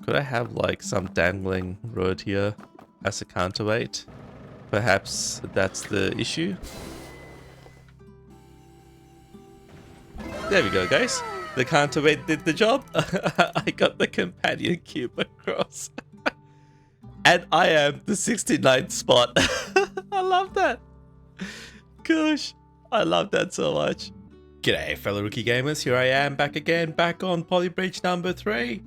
Could I have like some dangling road here as a counterweight? Perhaps that's the issue. There we go, guys. The counterweight did the job. I got the companion cube across. And I am the 69th spot. I love that. Gosh, I love that so much. G'day, fellow rookie gamers. Here I am back again, back on polybridge number 3.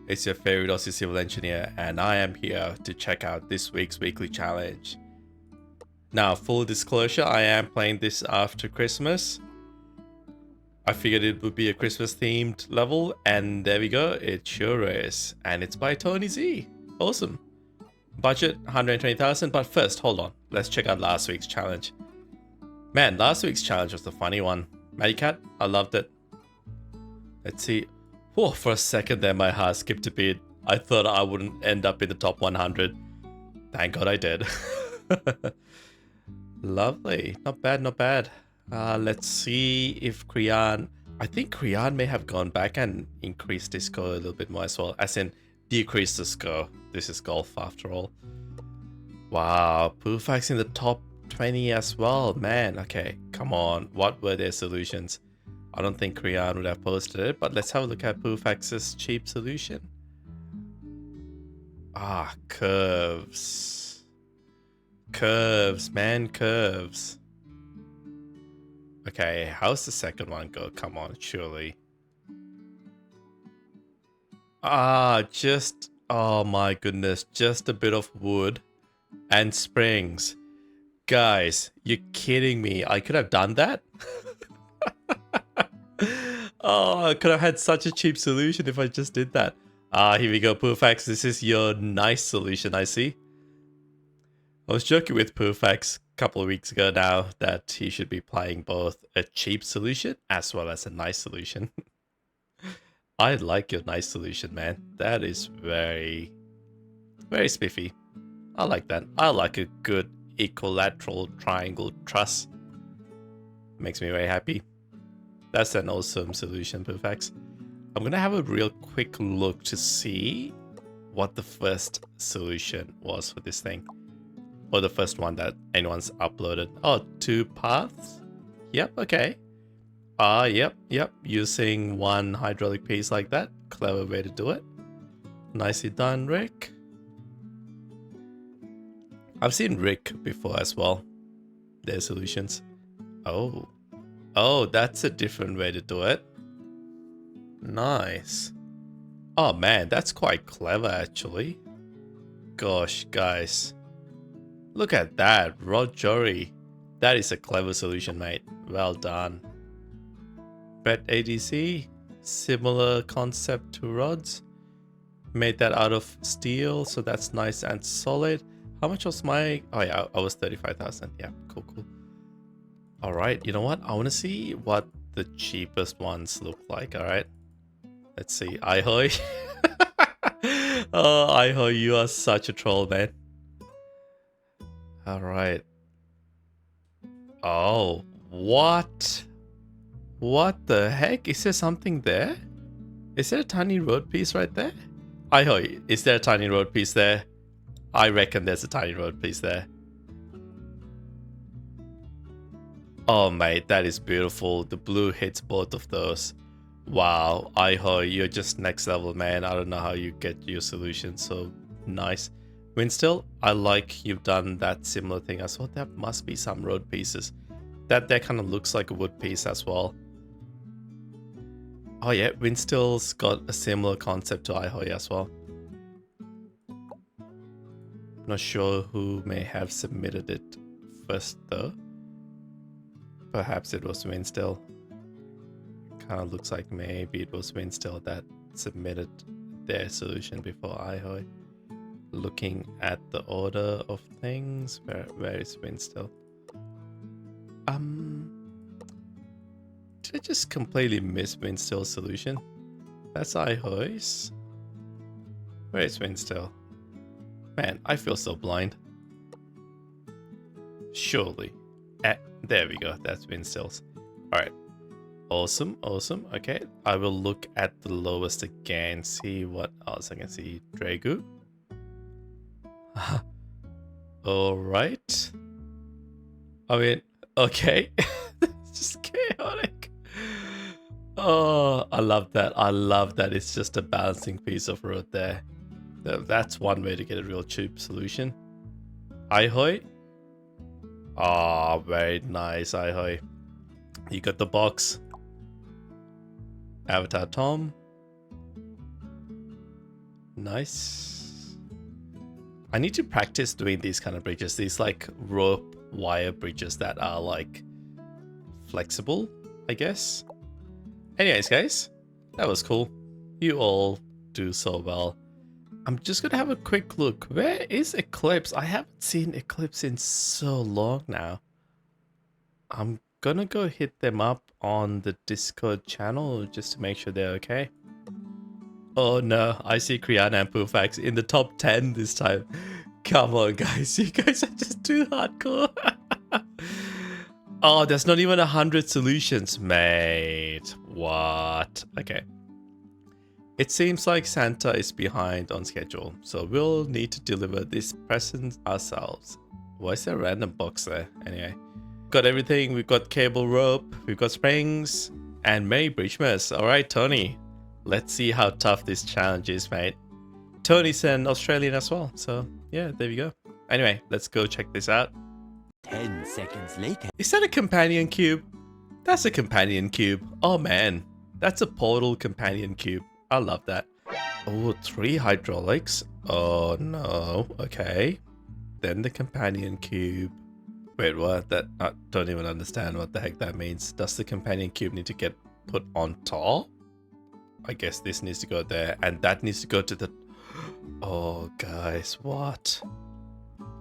It's your favorite Aussie civil engineer, and I am here to check out this week's weekly challenge. Now, full disclosure, I am playing this after Christmas. I figured it would be a Christmas themed level, and there we go, it sure is. And it's by TonyZ. Awesome. Budget 120,000, but first, hold on. Let's check out last week's challenge. Man, last week's challenge was the funny one. Maddie I loved it. Let's see. Whoa, for a second there, my heart skipped a beat. I thought I wouldn't end up in the top 100. Thank God I did. Lovely. Not bad, not bad. Let's see if Kriyan... I think Kriyan may have gone back and increased his score a little bit more as well. As in, decreased the score. This is golf after all. Wow, Pufax in the top 20 as well. Man, okay, come on. What were their solutions? I don't think Kriyan would have posted it, but let's have a look at Pufax's cheap solution. Ah, curves. Curves, man, curves. Okay, how's the second one go? Come on, surely. Just, oh my goodness, just a bit of wood and springs. Guys, you're kidding me. I could have done that? Oh, I could have had such a cheap solution if I just did that. Here we go, Pufax. This is your nice solution, I see. I was joking with Pufax a couple of weeks ago now that he should be playing both a cheap solution as well as a nice solution. I like your nice solution, man. That is very, very spiffy. I like that. I like a good equilateral triangle truss. Makes me very happy. That's an awesome solution, Pufax. I'm gonna have a real quick look to see what the first solution was for this thing. Or the first one that anyone's uploaded. Oh, 2 paths? Yep, okay. Yep. Using one hydraulic piece like that. Clever way to do it. Nicely done, Rick. I've seen Rick before as well. Their solutions. Oh, that's a different way to do it. Nice. Oh man, that's quite clever actually. Gosh, guys. Look at that, Rod Jory. That is a clever solution, mate. Well done. Bet ADC, similar concept to rods. Made that out of steel, so that's nice and solid. How much was my... Oh yeah, I was 35,000. Yeah, cool. Alright, you know what? I want to see what the cheapest ones look like, alright? Let's see. Ihoi. Oh, Ihoi, you are such a troll, man. Alright. Oh, what? What the heck? Is there something there? Is there a tiny road piece right there? Ihoi, is there a tiny road piece there? I reckon there's a tiny road piece there. Oh mate, that is beautiful. The blue hits both of those. Wow, Ihoi, you're just next level, man. I don't know how you get your solution so nice. Windstill, I like you've done that similar thing as well. There must be some road pieces. That kind of looks like a wood piece as well. Oh yeah, Windstill's got a similar concept to Ihoi as well. Not sure who may have submitted it first though. Perhaps it was Windstill. Kind of looks like maybe it was Windstill that submitted their solution before Ihoi. Looking at the order of things, where is Windstill? Did I just completely miss Windstill's solution? That's Ihoi's. Where is Windstill? Man, I feel so blind. Surely. There we go, that's Windstill's. Alright. Awesome, awesome. Okay, I will look at the lowest again, see what else I can see. Dragu. Alright. I mean, okay. It's just chaotic. Oh, I love that. I love that it's just a balancing piece of road there. That's one way to get a real cheap solution. Ahoy. Oh, very nice, Ahoy. You got the box. Avatar Tom. Nice. I need to practice doing these kind of bridges. These like rope wire bridges that are like flexible, I guess. Anyways, guys, that was cool. You all do so well. I'm just gonna have a quick look. Where is Eclipse? I haven't seen Eclipse in so long now. I'm gonna go hit them up on the Discord channel just to make sure they're okay. Oh no, I see Kriana and Pufax in the top 10 this time. Come on, guys. You guys are just too hardcore. Oh, there's not even 100 solutions, mate. What? Okay. It seems like Santa is behind on schedule, so we'll need to deliver this present ourselves. Why is there a random box there? Anyway. Got everything. We've got cable rope, we've got springs, and Merry Bridgemas. Alright, Tony. Let's see how tough this challenge is, mate. Tony's an Australian as well, so yeah, there we go. Anyway, let's go check this out. 10 seconds later. Is that a companion cube? That's a companion cube. Oh man, that's a portal companion cube. I love that. Oh, 3 hydraulics. Oh no, okay. Then the companion cube. Wait, what? That I don't even understand what the heck that means. Does the companion cube need to get put on top? I guess this needs to go there, and that needs to go to the... Oh, guys, what?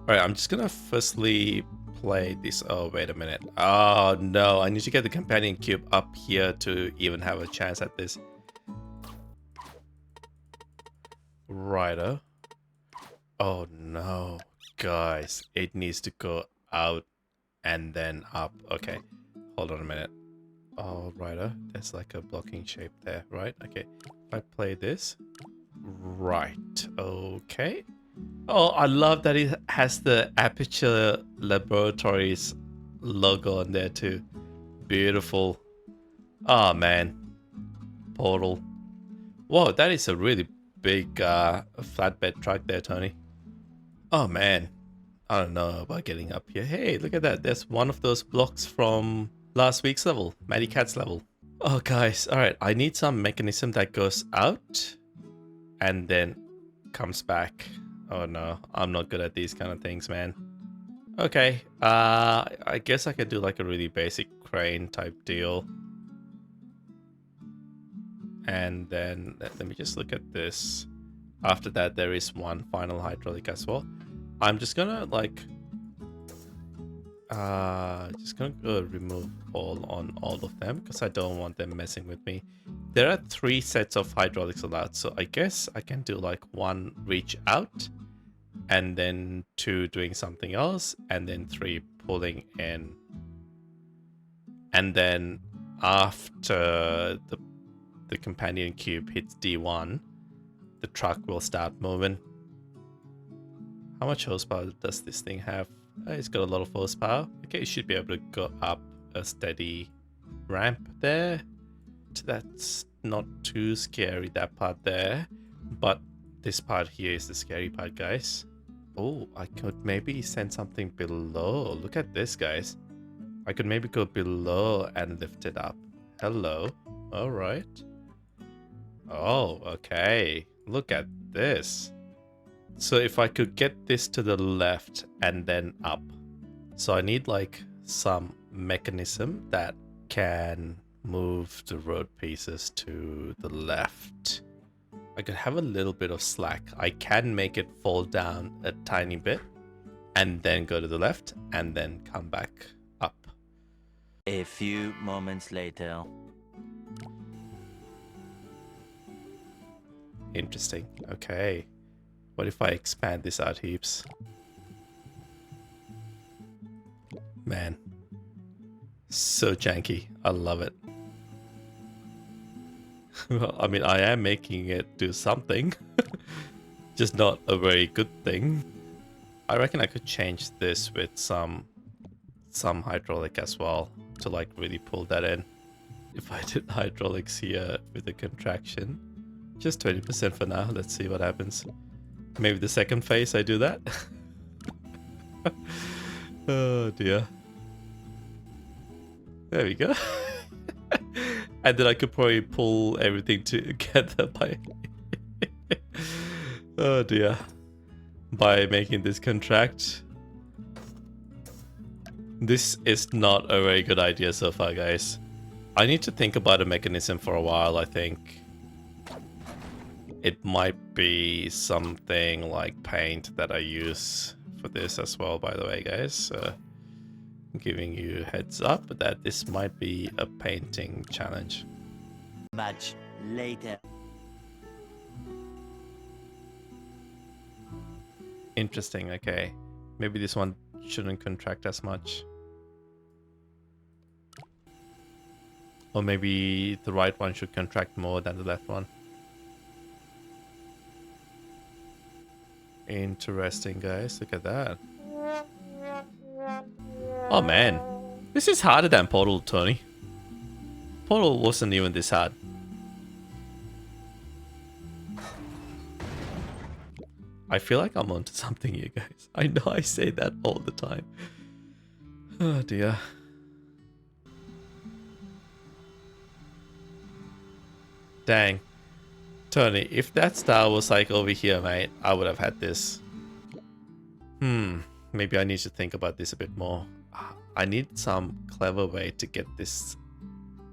Alright, I'm just gonna firstly play this. Oh, wait a minute. Oh, no. I need to get the companion cube up here to even have a chance at this. Righto. Oh, no. Guys, it needs to go out and then up. Okay, hold on a minute. Oh, righto. There's like a blocking shape there, right? Okay, if I play this. Right, okay. Oh, I love that it has the Aperture Laboratories logo on there too. Beautiful. Oh, man. Portal. Whoa, that is a really big flatbed truck there, Tony. Oh, man. I don't know about getting up here. Hey, look at that. There's one of those blocks from last week's level. Maddie Cat's level. Oh, guys. Alright, I need some mechanism that goes out and then comes back. Oh, no. I'm not good at these kind of things, man. Okay. I guess I can do like a really basic crane type deal. And then let me just look at this. After that, there is one final hydraulic as well. I'm just gonna like go remove all on all of them because I don't want them messing with me. There are 3 sets of hydraulics allowed, so I guess I can do like 1 reach out, and then 2 doing something else, and then 3 pulling in. And then after the companion cube hits D1, the truck will start moving. How much horsepower does this thing have? It's got a lot of horsepower. Okay, it should be able to go up a steady ramp there. That's not too scary, that part there. But this part here is the scary part, guys. Oh, I could maybe send something below. Look at this, guys. I could maybe go below and lift it up. Hello. All right. Oh, okay. Look at this. So if I could get this to the left and then up. So I need like some mechanism that can move the road pieces to the left. I could have a little bit of slack. I can make it fall down a tiny bit and then go to the left and then come back up. A few moments later. Interesting. Okay. What if I expand this out heaps? Man. So janky. I love it. Well, I mean, I am making it do something. Just not a very good thing. I reckon I could change this with some hydraulic as well to like really pull that in. If I did hydraulics here with a contraction, just 20% for now. Let's see what happens. Maybe the second phase I do that. Oh dear. There we go. And then I could probably pull everything together by oh dear, by making this contract. This is not a very good idea so far, guys. I need to think about a mechanism for a while, I think. It might be something like paint that I use for this as well, by the way, guys. I'm giving you heads up that this might be a painting challenge. Much later. Interesting, okay. Maybe this one shouldn't contract as much. Or maybe the right one should contract more than the left one. Interesting, guys. Look at that. Oh man. This is harder than Portal, Tony. Portal wasn't even this hard. I feel like I'm onto something here, guys. I know I say that all the time. Oh dear. Dang. Tony, if that star was like over here, mate, I would have had this. Maybe I need to think about this a bit more. I need some clever way to get this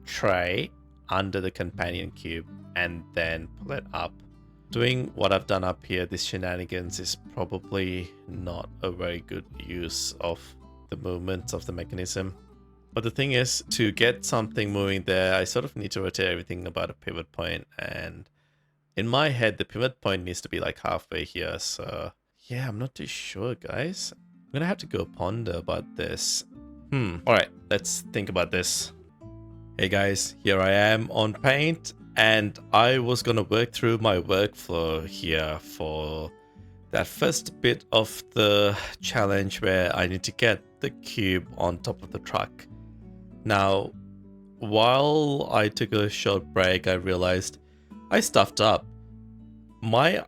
tray under the companion cube and then pull it up. Doing what I've done up here, this shenanigans, is probably not a very good use of the movement of the mechanism. But the thing is, to get something moving there, I sort of need to rotate everything about a pivot point, and in my head, the pivot point needs to be like halfway here. So yeah, I'm not too sure, guys. I'm gonna have to go ponder about this. Alright, let's think about this. Hey guys, here I am on Paint, and I was gonna work through my workflow here for that first bit of the challenge where I need to get the cube on top of the truck. Now, while I took a short break, I realized I stuffed up. My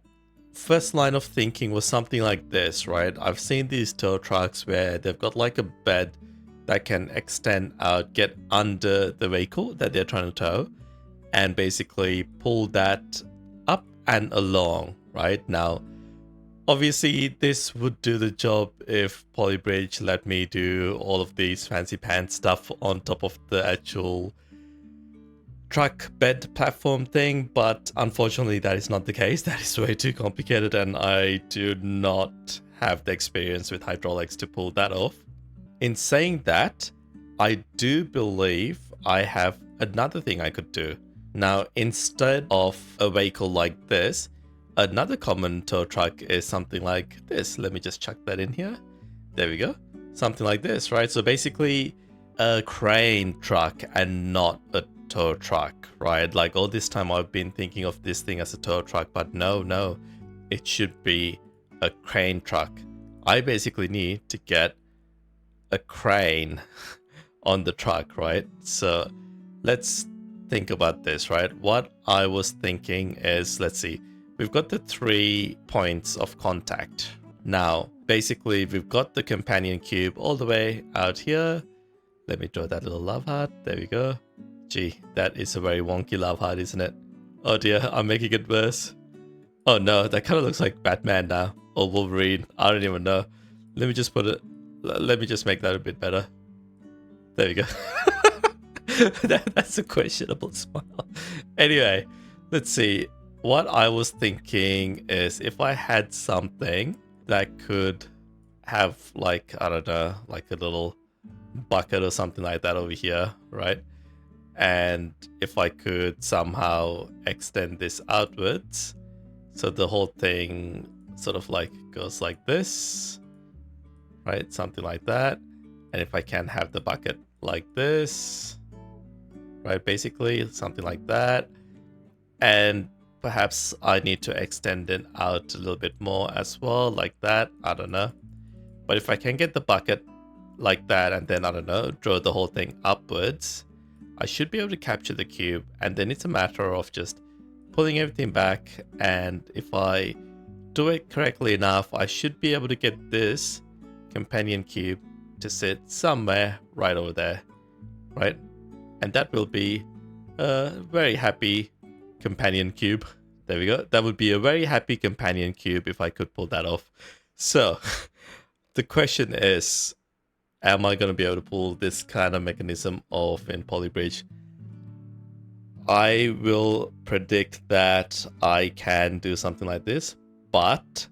first line of thinking was something like this, right? I've seen these tow trucks where they've got like a bed that can extend out, get under the vehicle that they're trying to tow, and basically pull that up and along, right? Now, obviously, this would do the job if polybridge let me do all of these fancy pants stuff on top of the actual truck bed platform thing, but unfortunately that is not the case. That is way too complicated, and I do not have the experience with hydraulics to pull that off. In saying that, I do believe I have another thing I could do. Now, instead of a vehicle like this, another common tow truck is something like this. Let me just chuck that in here. There we go. Something like this, right? So basically a crane truck and not a tow truck, right? Like all this time I've been thinking of this thing as a tow truck, but no, it should be a crane truck. I basically need to get a crane on the truck, right? So let's think about this, right? What I was thinking is, let's see, we've got the 3 points of contact. Now, basically, we've got the companion cube all the way out here. Let me draw that little love heart. There we go. Gee, that is a very wonky love heart, isn't it? Oh dear, I'm making it worse. Oh no, that kind of looks like Batman now. Or Wolverine. I don't even know. Let me just make that a bit better. There we go. That's a questionable smile. Anyway, let's see. What I was thinking is if I had something that could have like, I don't know, like a little bucket or something like that over here, right? And if I could somehow extend this outwards, so the whole thing sort of like goes like this, right? Something like that. And if I can have the bucket like this, right? Basically something like that. And perhaps I need to extend it out a little bit more as well, like that. I don't know. But if I can get the bucket like that and then, I don't know, draw the whole thing upwards, I should be able to capture the cube. And then it's a matter of just pulling everything back. And if I do it correctly enough, I should be able to get this companion cube to sit somewhere right over there, right? And that will be a very happy companion cube. There we go. That would be a very happy companion cube if I could pull that off. So the question is, am I going to be able to pull this kind of mechanism off in polybridge? I will predict that I can do something like this, but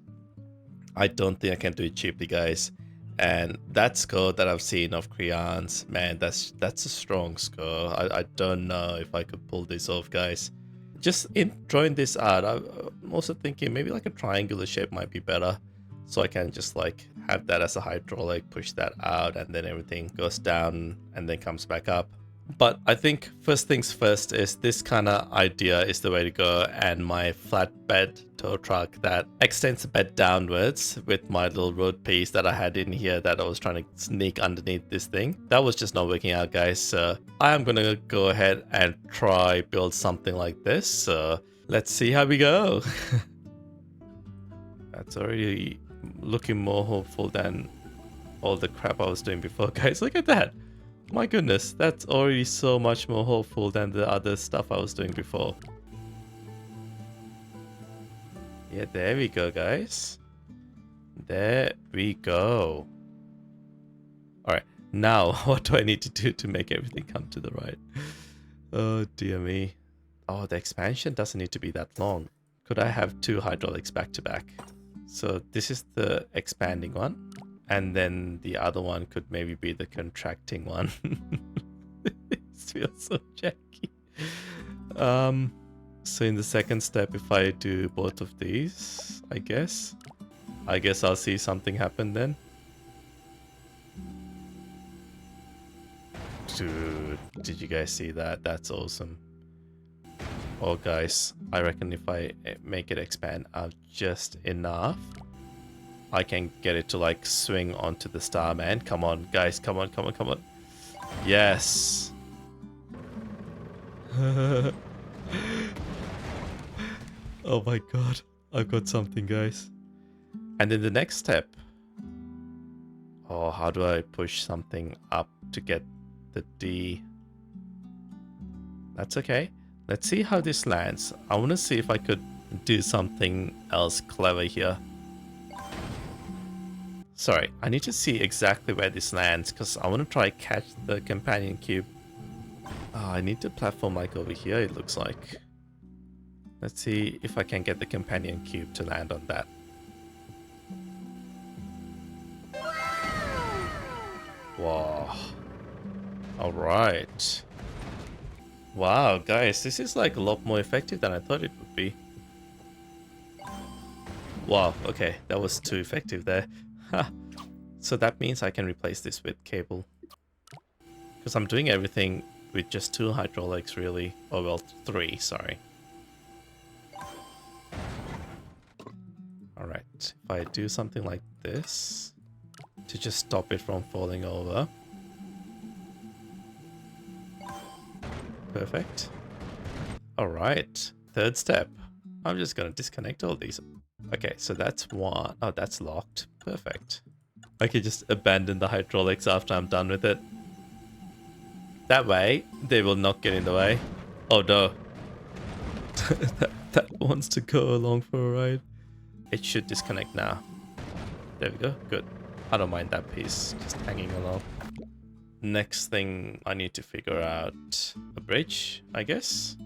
I don't think I can do it cheaply, guys. And that score that I've seen of crayons, man, that's a strong score. I don't know if I could pull this off, guys. Just in drawing this out, I'm also thinking maybe like a triangular shape might be better. So I can just like have that as a hydraulic, push that out, and then everything goes down and then comes back up. But I think first things first is this kind of idea is the way to go, and my flatbed tow truck that extends the bed downwards with my little road piece that I had in here that I was trying to sneak underneath this thing. That was just not working out, guys. So I am going to go ahead and try build something like this. So let's see how we go. That's already looking more hopeful than all the crap I was doing before, guys. Look at that. My goodness, that's already so much more hopeful than the other stuff I was doing before. Yeah, there we go, guys. There we go. Alright, now what do I need to do to make everything come to the right? Oh, dear me. Oh, the expansion doesn't need to be that long. Could I have two hydraulics back to back? So this is the expanding one. And then the other one could maybe be the contracting one. This feels so janky. So in the second step, if I do both of these, I guess I'll see something happen then. Dude, did you guys see that? That's awesome. Oh, guys, I reckon if I make it expand out just enough, I can get it to like swing onto the star, man. Come on, guys. Come on, come on, come on. Yes. Oh my god. I've got something, guys. And then the next step. Oh, how do I push something up to get the D? That's okay. Let's see how this lands. I want to see if I could do something else clever here. Sorry, I need to see exactly where this lands because I want to try catch the companion cube. Oh, I need to platform like over here, it looks like. Let's see if I can get the companion cube to land on that. Wow. Alright. Wow, guys, this is like a lot more effective than I thought it would be. Wow, okay, that was too effective there. So that means I can replace this with cable. Because I'm doing everything with just two hydraulics, really. Oh, well, three, sorry. Alright, if I do something like this to just stop it from falling over. Perfect. Alright, third step. I'm just gonna disconnect all these. Okay, so that's one. Oh, that's locked. Perfect. I can just abandon the hydraulics after I'm done with it. That way, they will not get in the way. Oh no. that wants to go along for a ride. It should disconnect now. There we go. Good. I don't mind that piece just hanging along. Next thing I need to figure out a bridge, I guess.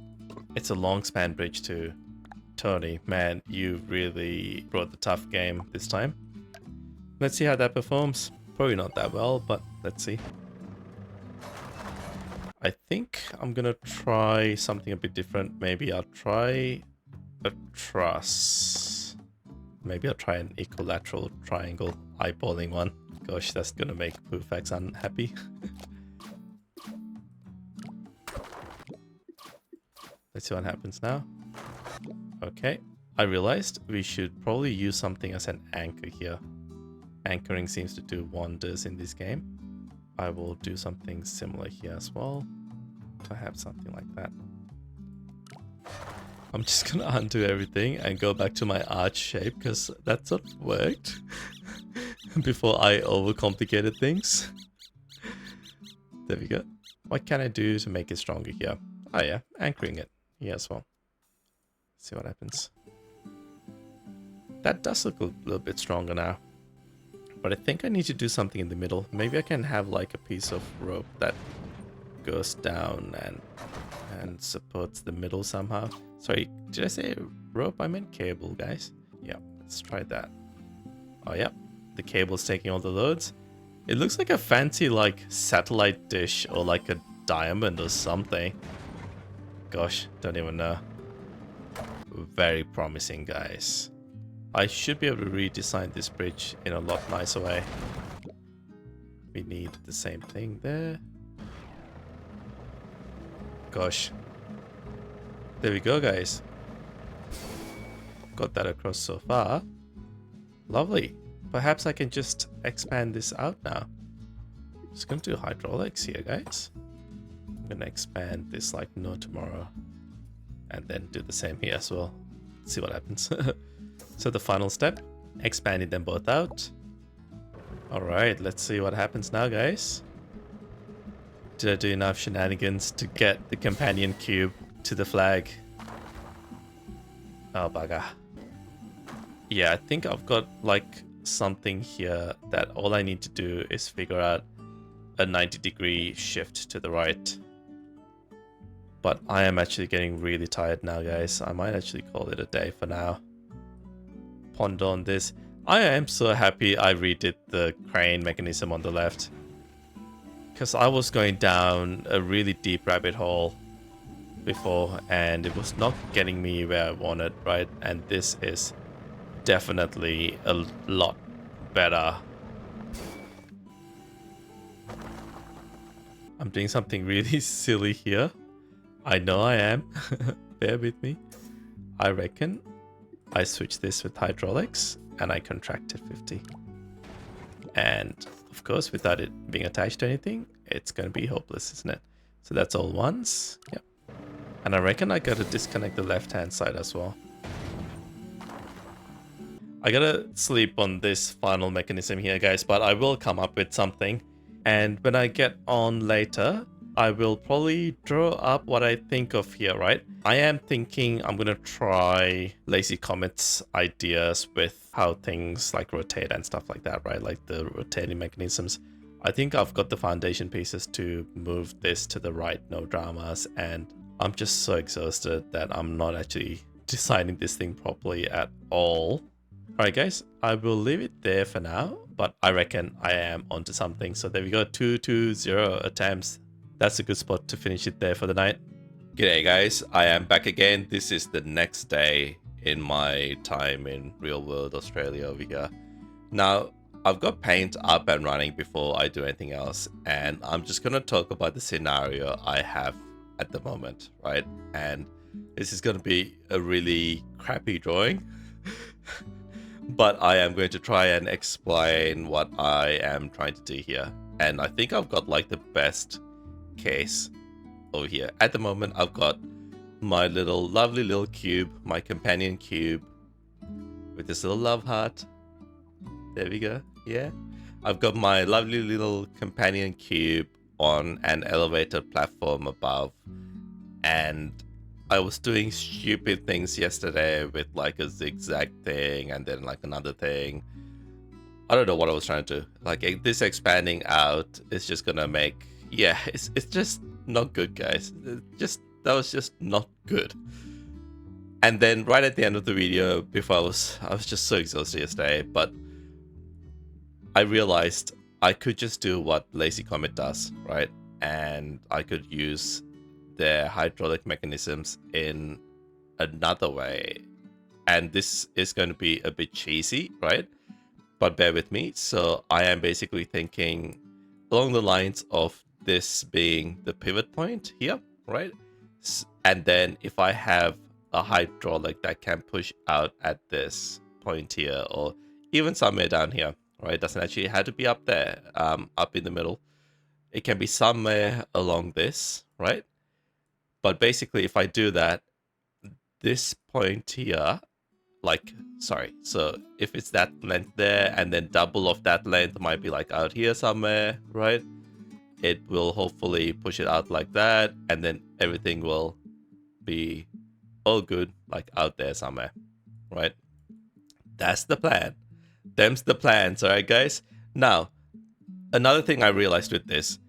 It's a long span bridge too. Tony, man, you really brought the tough game this time. Let's see how that performs. Probably not that well, but let's see. I think I'm gonna try something a bit different. Maybe I'll try a truss. Maybe I'll try an equilateral triangle eyeballing one. Gosh, that's gonna make Poofax unhappy. Let's see what happens now. Okay, I realized we should probably use something as an anchor here. Anchoring seems to do wonders in this game. I will do something similar here as well. Perhaps something like that. I'm just gonna undo everything and go back to my arch shape because that's what worked before I overcomplicated things. There we go. What can I do to make it stronger here? Oh yeah, anchoring it here as well. See what happens. That does look a little bit stronger now. But I think I need to do something in the middle. Maybe I can have like a piece of rope that goes down and supports the middle somehow. Sorry, did I say rope? I meant cable, guys. Yeah, let's try that. Oh yeah, the cable's taking all the loads. It looks like a fancy like satellite dish or like a diamond or something. Gosh, don't even know. Very promising, guys. I should be able to redesign this bridge in a lot nicer way. We need the same thing there. Gosh. There we go, guys. Got that across so far. Lovely. Perhaps I can just expand this out now. Just gonna do hydraulics here, guys. I'm gonna expand this like no tomorrow. And then do the same here as well. See what happens. So the final step, expanding them both out. Alright, let's see what happens now, guys. Did I do enough shenanigans to get the companion cube to the flag? Oh, bugger. Yeah, I think I've got like something here that all I need to do is figure out a 90-degree shift to the right. But I am actually getting really tired now, guys. I might actually call it a day for now. Ponder on this. I am so happy I redid the crane mechanism on the left. Because I was going down a really deep rabbit hole before and it was not getting me where I wanted, right? And this is definitely a lot better. I'm doing something really silly here. I know I am. Bear with me. I reckon I switch this with hydraulics and I contract it 50. And of course, without it being attached to anything, it's going to be hopeless, isn't it? So that's all ones. Yep. And I reckon I got to disconnect the left-hand side as well. I gotta sleep on this final mechanism here, guys, but I will come up with something. And when I get on later, I will probably draw up what I think of here, right? I am thinking I'm gonna try Lazy Comet's ideas with how things like rotate and stuff like that, right? Like the rotating mechanisms. I think I've got the foundation pieces to move this to the right, no dramas, and I'm just so exhausted that I'm not actually designing this thing properly at all. Alright guys, I will leave it there for now, but I reckon I am onto something. So there we go, 220 attempts. That's a good spot to finish it there for the night. G'day guys, I am back again. This is the next day in my time in real world Australia over here. Now, I've got paint up and running before I do anything else, and I'm just going to talk about the scenario I have at the moment, right? And this is going to be a really crappy drawing, but I am going to try and explain what I am trying to do here. And I think I've got like the best case over here. At the moment, I've got my little lovely little cube, my companion cube with this little love heart. There we go. Yeah, I've got my lovely little companion cube on an elevated platform above, and I was doing stupid things yesterday with like a zigzag thing and then like another thing. I don't know what I was trying to do. Like this expanding out is just gonna make, yeah, it's just not good, guys. That was just not good. And then right at the end of the video, before I was just so exhausted yesterday, but I realized I could just do what Lazy Comet does, right? And I could use their hydraulic mechanisms in another way. And this is going to be a bit cheesy, right? But bear with me. So I am basically thinking along the lines of this being the pivot point here, right? And then if I have a hydraulic that can push out at this point here, or even somewhere down here, right? It doesn't actually have to be up there, up in the middle. It can be somewhere along this, right? But basically, if I do that, this point here, like, sorry, so if it's that length there, and then double of that length might be like out here somewhere, right? It will hopefully push it out like that, and then everything will be all good, like out there somewhere, right? That's the plan. Them's the plans, alright guys? Now, another thing I realized with this,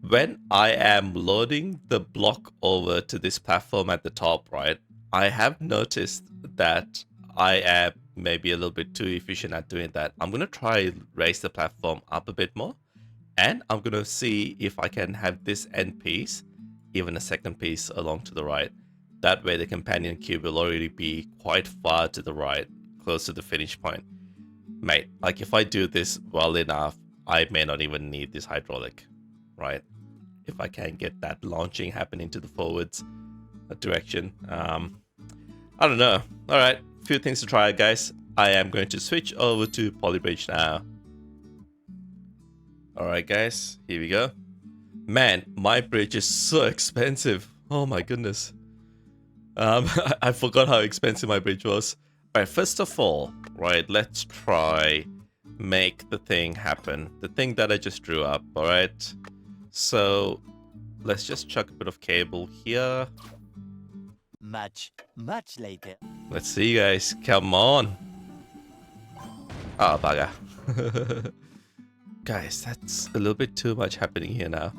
when I am loading the block over to this platform at the top, right, I have noticed that I am maybe a little bit too efficient at doing that. I'm going to try raise the platform up a bit more, and I'm going to see if I can have this end piece, even a second piece along to the right. That way the companion cube will already be quite far to the right, close to the finish point. Mate, like if I do this well enough, I may not even need this hydraulic, right? If I can get that launching happening to the forwards direction. I don't know. All right, few things to try, guys. I am going to switch over to polybridge now. All right, guys, here we go. Man, my bridge is so expensive. Oh my goodness. I forgot how expensive my bridge was. All right, first of all, right, let's try make the thing happen. The thing that I just drew up, all right? So let's just chuck a bit of cable here. Much later. Let's see, guys. Come on. Oh, bugger. Guys, that's a little bit too much happening here now.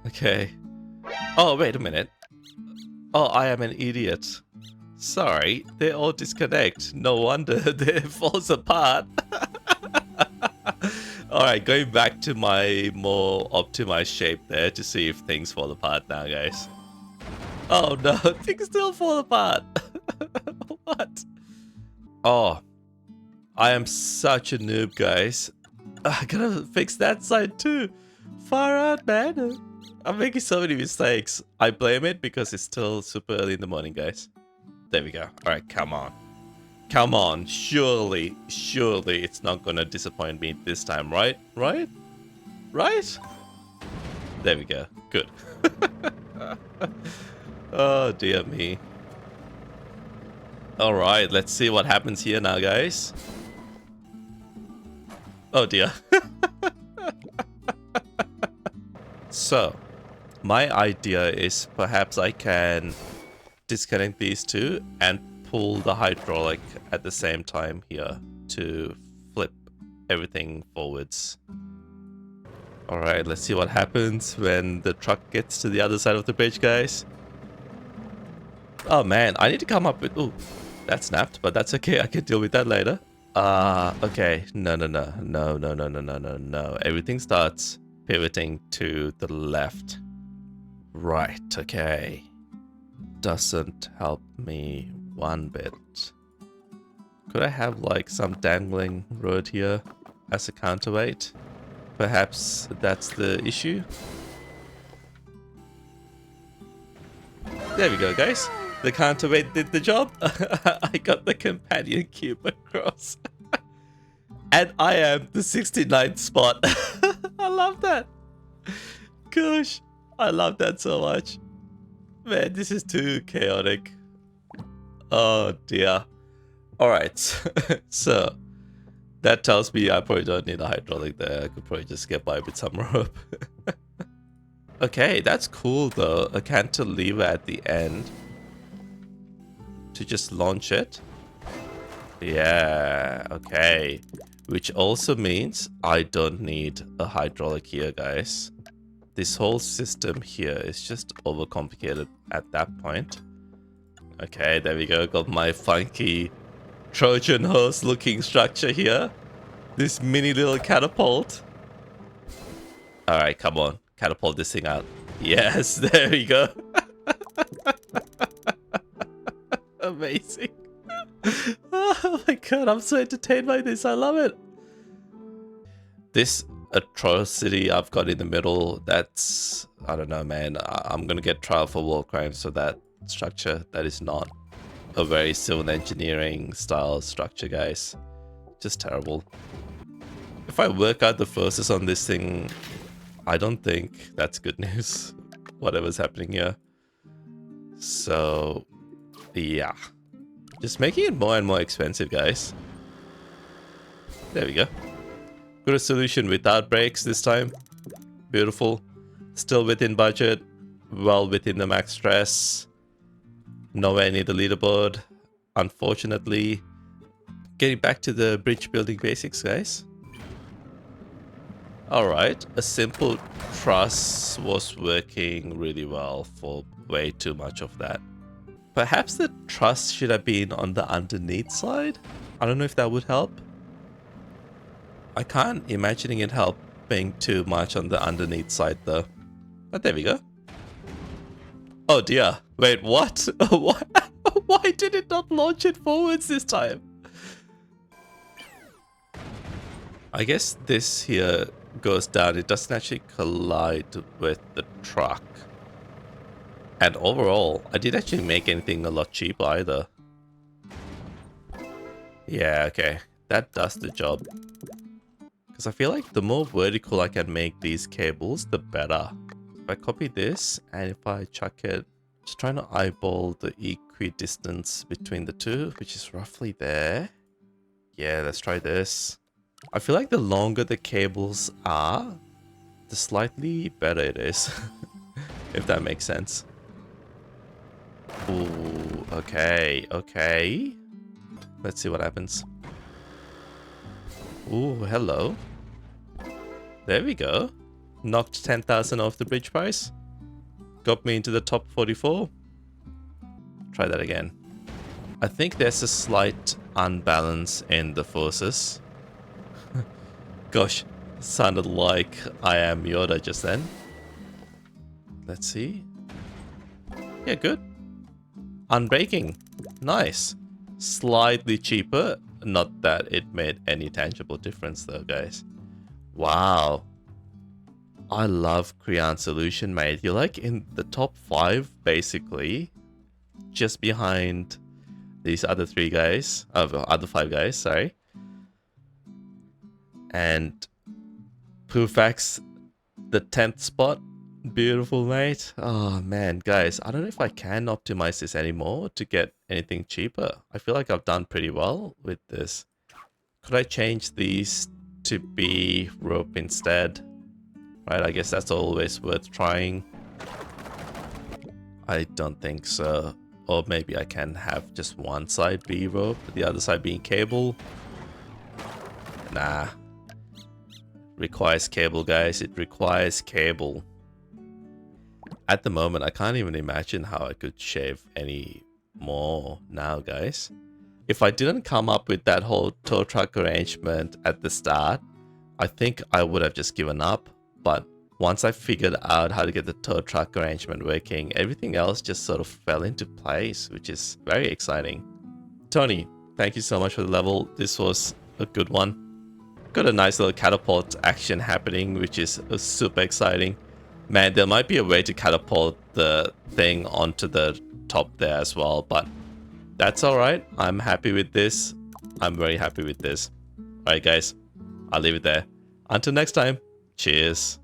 Okay. Oh, wait a minute. Oh, I am an idiot. Sorry, they all disconnect. No wonder they falls apart. Alright, going back to my more optimized shape there to see if things fall apart now, guys. Oh no, things still fall apart. What? Oh, I am such a noob, guys. I gotta fix that side too. Far out, man. I'm making so many mistakes. I blame it because it's still super early in the morning, guys. There we go. Alright, come on. Come on, surely it's not gonna disappoint me this time, right? Right? Right? There we go. Good. Oh, dear me. Alright, let's see what happens here now, guys. Oh, dear. So, my idea is perhaps I can disconnect these two and pull the hydraulic at the same time here to flip everything forwards. Alright, let's see what happens when the truck gets to the other side of the bridge, guys. Oh man, I need to come up with... Ooh, that snapped, but that's okay. I can deal with that later. Okay. No. Everything starts pivoting to the left. Right, okay. Doesn't help me one bit. Could I have like some dangling road here as a counterweight? Perhaps that's the issue? There we go, guys. The counterweight did the job. I got the companion cube across. And I am the 69th spot. I love that. Gosh, I love that so much. Man, this is too chaotic. Oh dear. Alright, so that tells me I probably don't need a hydraulic there. I could probably just get by with some rope. Okay, that's cool though. A cantilever at the end to just launch it. Yeah, okay. Which also means I don't need a hydraulic here, guys. This whole system here is just overcomplicated at that point. Okay, there we go. Got my funky Trojan horse looking structure here. This mini little catapult. Alright, come on. Catapult this thing out. Yes, there we go. Amazing. Oh my god, I'm so entertained by this. I love it. This atrocity I've got in the middle, that's... I don't know, man. I'm gonna get trial for war crimes for that. structure that is not a very civil engineering style structure, guys. Just terrible. If I work out the forces on this thing, I don't think that's good news. Whatever's happening here. So, yeah. Just making it more and more expensive, guys. There we go. Got a solution without breaks this time. Beautiful. Still within budget. Well within the max stress. Nowhere near the leaderboard, unfortunately. Getting back to the bridge building basics, guys. Alright, a simple truss was working really well for way too much of that. Perhaps the truss should have been on the underneath side? I don't know if that would help. I can't imagining it helping too much on the underneath side though. But there we go. Oh dear. Wait, what? Why did it not launch it forwards this time? I guess this here goes down. It doesn't actually collide with the truck. And overall, I didn't actually make anything a lot cheaper either. Yeah, okay. That does the job. Because I feel like the more vertical I can make these cables, the better. If I copy this, and if I chuck it, just trying to eyeball the equidistance between the two, which is roughly there. Yeah, let's try this. I feel like the longer the cables are, the slightly better it is. If that makes sense. Ooh, okay, okay. Let's see what happens. Ooh, hello. There we go. Knocked 10,000 off the bridge price. Got me into the top 44. Try that again. I think there's a slight unbalance in the forces. Gosh, sounded like I am Yoda just then. Let's see. Yeah, good. Unbreaking. Nice. Slightly cheaper. Not that it made any tangible difference though, guys. Wow. I love Crean Solution, mate. You're like in the top 5, basically. Just behind these other 3 guys. Other 5 guys, sorry. And Pufax, the 10th spot. Beautiful, mate. Oh, man, guys. I don't know if I can optimize this anymore to get anything cheaper. I feel like I've done pretty well with this. Could I change these to be rope instead? Right, I guess that's always worth trying. I don't think so. Or maybe I can have just one side be rope, the other side being cable. Nah. Requires cable, guys. It requires cable. At the moment, I can't even imagine how I could shave any more now, guys. If I didn't come up with that whole tow truck arrangement at the start, I think I would have just given up. But once I figured out how to get the tow truck arrangement working, everything else just sort of fell into place, which is very exciting. Tony, thank you so much for the level. This was a good one. Got a nice little catapult action happening, which is super exciting. Man, there might be a way to catapult the thing onto the top there as well, but that's alright. I'm happy with this. I'm very happy with this. Alright guys, I'll leave it there. Until next time, cheers.